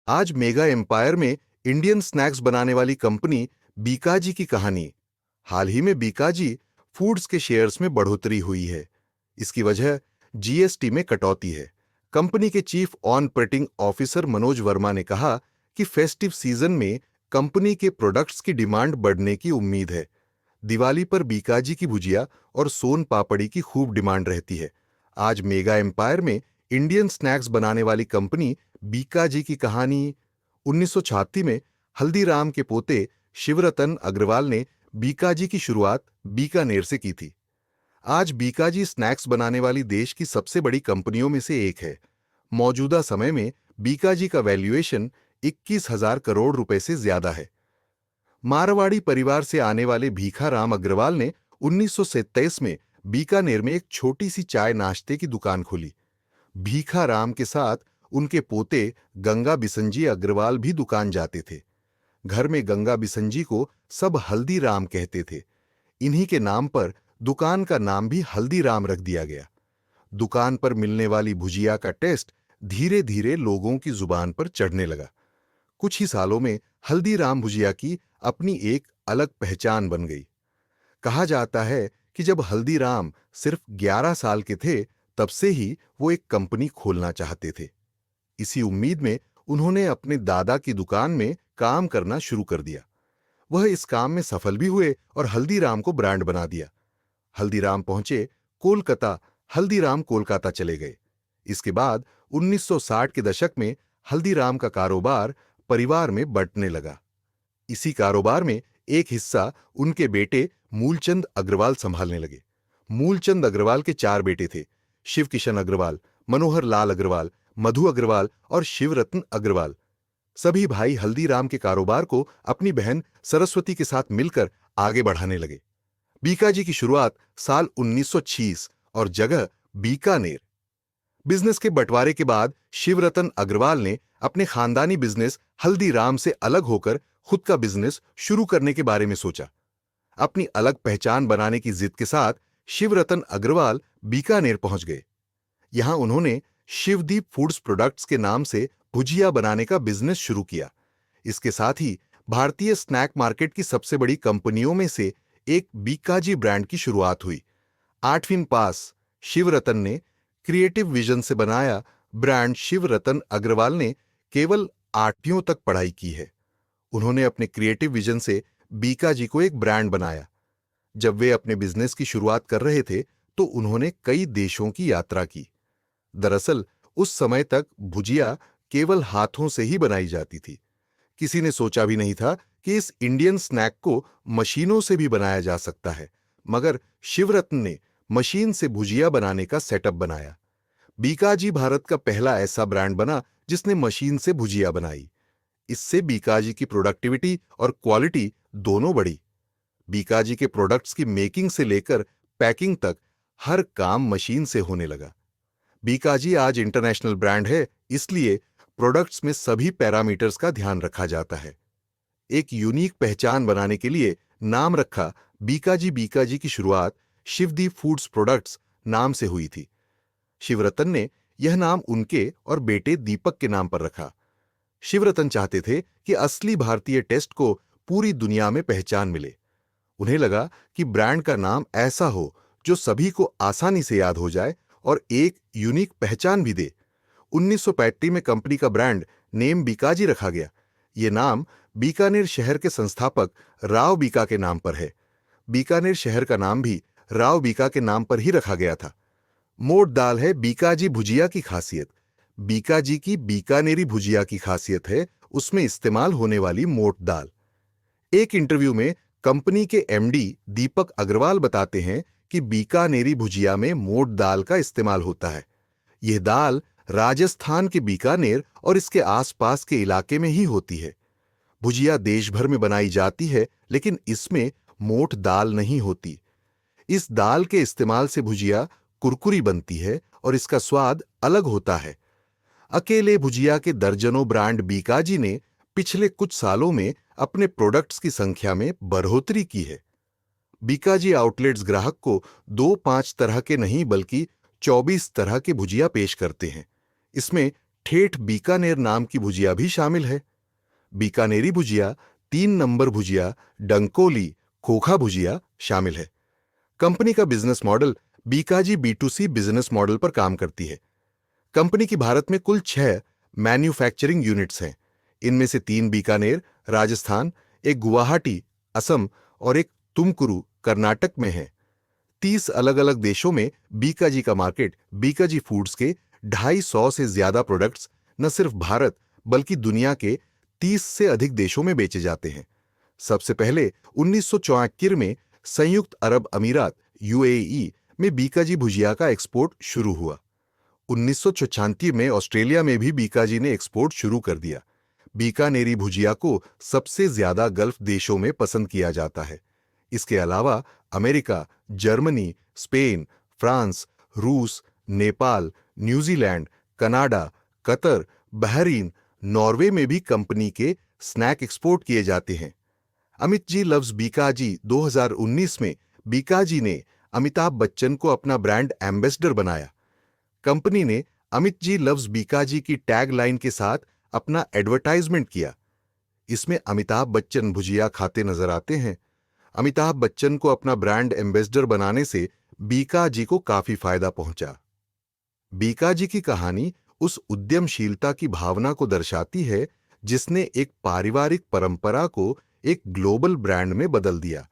आज mega empire में Indian snacks बनाने वाली कंपनी बीकाजी की कहानी। हाल ही में बीकाजी फूड्स के शेयर्स में बढ़ोतरी हुई है। इसकी वजह जीएसटी में कटौती है। कंपनी के chief operating officer Manoj Verma ने कहा कि फेस्टिव सीजन में कंपनी के प्रोडक्ट्स की डिमांड बढ़ने की उम्मीद है। दिवाली पर बीकाजी की भुजिया और सोन पापड़ी की खूब डिमांड रहती है। आज मेगा एम्पायर में इंडियन स्नैक्स बनाने वाली कंपनी बीकाजी की कहानी। 1936 में हल्दीराम के पोते शिवरतन अग्रवाल ने बीकाजी की शुरुआत बीकानेर से की थी। आज बीकाजी स्नैक्स बनाने वाली देश की सबसे बड़ी कंपनियों में से एक है। मौजूदा समय में बीकाजी का वैल्यूएशन 21,000 करोड़ रुपए से ज्यादा है। मारवाड़ी परिवार से आने वाले भीखाराम अग्रवाल ने 1927 में बीकानेर में एक छोटी सी चाय नाश्ते की दुकान खोली। भीखाराम के साथ उनके पोते गंगा बिसंजी अग्रवाल भी दुकान जाते थे। घर में गंगा बिसंजी को सब हल्दीराम कहते थे। इन्हीं के नाम पर दुकान का नाम भी हल्दीराम रख दिया गया। दुकान पर मिलने वाली भुजिया का टेस्ट धीरे धीरे लोगों की जुबान पर चढ़ने लगा। कुछ ही सालों में हल्दीराम भुजिया की अपनी एक अलग पहचान बन गई। कहा जाता है कि जब हल्दीराम सिर्फ 11 साल के थे, तब से ही वो एक कंपनी खोलना चाहते थे। इसी उम्मीद में उन्होंने अपने दादा की दुकान में काम करना शुरू कर दिया। वह इस काम में सफल भी हुए और हल्दीराम को ब्रांड बना दिया। हल्दीराम पहुंचे कोलकाता, हल्दीराम कोलकाता चले गए। इसके बाद 1960 के दशक में हल्दीराम का कारोबार परिवार में बंटने लगा। इसी कारोबार में एक हिस्सा उनके बेटे मूलचंद अग्रवाल संभालने लगे। मूलचंद अग्रवाल के 4 बेटे थे: शिव किशन अग्रवाल, मनोहर लाल अग्रवाल, मधु अग्रवाल और शिवरत्न अग्रवाल। सभी भाई हल्दीराम के कारोबार को अपनी बहन सरस्वती के साथ मिलकर आगे बढ़ाने लगे। बीकाजी की शुरुआत साल 1906 और जगह बीकानेर। बिजनेस के बंटवारे के बाद शिवरतन अग्रवाल ने अपने खानदानी बिजनेस हल्दीराम से अलग होकर खुद का बिजनेस शुरू करने के बारे में सोचा। अपनी अलग पहचान बनाने की जिद के साथ शिवरतन अग्रवाल बीकानेर पहुंच गए। यहां उन्होंने शिवदीप फूड्स प्रोडक्ट्स के नाम से भुजिया बनाने का बिजनेस शुरू किया। इसके साथ ही भारतीय स्नैक मार्केट की सबसे बड़ी कंपनियों में से एक बीकाजी ब्रांड की शुरुआत हुई। 8वीं पास शिवरतन ने क्रिएटिव विजन से बनाया ब्रांड शिवरतन अग्रवाल ने केवल 8वीं तक पढ़ाई की है। उन्होंने अपने क्रिएटिव विजन से बीकाजी को एक ब्रांड बनाया। जब वे अपने बिजनेस की शुरुआत कर रहे थे तो उन्होंने कई देशों की यात्रा की। दरअसल उस समय तक भुजिया केवल हाथों से ही बनाई जाती थी। किसी ने सोचा भी नहीं था कि इस इंडियन स्नैक को मशीनों से भी बनाया जा सकता है। मगर शिवरत्न ने मशीन से भुजिया बनाने का सेटअप बनाया। बीकाजी भारत का पहला ऐसा ब्रांड बना जिसने मशीन से भुजिया बनाई। इससे बीकाजी की प्रोडक्टिविटी और क्वालिटी दोनों बढ़ी। बीकाजी के प्रोडक्ट्स की मेकिंग से लेकर पैकिंग तक हर काम मशीन से होने लगा। बीकाजी आज इंटरनेशनल ब्रांड है, इसलिए प्रोडक्ट्स में सभी पैरामीटर्स का ध्यान रखा जाता है। एक यूनिक पहचान बनाने के लिए नाम रखा बीकाजी। बीकाजी की शुरुआत शिवदीप फूड्स प्रोडक्ट्स नाम से हुई थी। शिवरतन ने यह नाम उनके और बेटे दीपक के नाम पर रखा। शिवरतन चाहते थे कि असली भारतीय टेस्ट को पूरी दुनिया में पहचान मिले। उन्हें लगा कि ब्रांड का नाम ऐसा हो जो सभी को आसानी से याद हो जाए और एक यूनिक पहचान भी दे। 1935 में कंपनी का ब्रांड नेम बीकाजी रखा गया। ये नाम बीकानेर शहर के संस्थापक राव बीका के नाम पर है। बीकानेर शहर का नाम भी राव बीका के नाम पर ही रखा गया था। मोट दाल है बीकाजी भुजिया की खासियत। बीकाजी की बीकानेरी भुजिया की खासियत है उसमें इस्तेमाल होने वाली मोट दाल। एक इंटरव्यू में कंपनी के एमडी दीपक अग्रवाल बताते हैं कि बीकानेरी भुजिया में मोट दाल का इस्तेमाल होता है। यह दाल राजस्थान के बीकानेर और इसके आसपास के इलाके में ही होती है। भुजिया देश भर में बनाई जाती है, लेकिन इसमें मोट दाल नहीं होती। इस दाल के इस्तेमाल से भुजिया कुरकुरी बनती है और इसका स्वाद अलग होता है। अकेले भुजिया के दर्जनों ब्रांड बीकाजी ने पिछले कुछ सालों में अपने प्रोडक्ट्स की संख्या में बढ़ोतरी की है। बीकाजी आउटलेट्स ग्राहक को 2-5 तरह के नहीं बल्कि 24 तरह के भुजिया पेश करते हैं। इसमें ठेठ बीकानेर नाम की भुजिया भी शामिल है। बीकानेरी भुजिया, 3 नंबर भुजिया, डंकोली, खोखा भुजिया शामिल है। कंपनी का business model Bikaji B2C business model पर काम करती है। कंपनी की भारत में कुल 6 मैन्युफैक्चरिंग यूनिट्स हैं। इनमें से 3 बीकानेर, राजस्थान, एक गुवाहाटी, असम और एक तुमकुरू, कर्नाटक में है। 30 अलग अलग देशों में बीकाजी का मार्केट, बीकाजी फूड्स के 250 से ज्यादा प्रोडक्ट्स न सिर्फ भारत बल्कि दुनिया के 30 से अधिक देशों में बेचे जाते हैं। सबसे पहले 1974 में संयुक्त अरब अमीरात UAE में बीकाजी भुजिया का एक्सपोर्ट शुरू हुआ। 1996 में ऑस्ट्रेलिया में भी बीकाजी ने एक्सपोर्ट शुरू कर दिया। बीकानेरी भुजिया को सबसे ज्यादा गल्फ देशों में पसंद किया जाता है। इसके अलावा अमेरिका, जर्मनी, स्पेन, फ्रांस, रूस, Nepal, New Zealand, Canada, Qatar, Bahrain, Norway में भी कंपनी के स्नैक एक्सपोर्ट किए जाते हैं। अमित जी लव्स बीकाजी 2019 में बीकाजी ने अमिताभ बच्चन को अपना ब्रांड एम्बेसडर बनाया। कंपनी ने अमित जी लव्स बीकाजी की टैग लाइन के साथ अपना एडवर्टाइजमेंट किया। इसमें अमिताभ बच्चन भुजिया खाते नजर आते हैं। अमिताभ बच्चन को अपना ब्रांड एम्बेसडर बनाने से बीकाजी को काफी फायदा पहुंचा। बीकाजी की कहानी उस उद्यमशीलता की भावना को दर्शाती है जिसने एक पारिवारिक परंपरा को एक ग्लोबल ब्रांड में बदल दिया।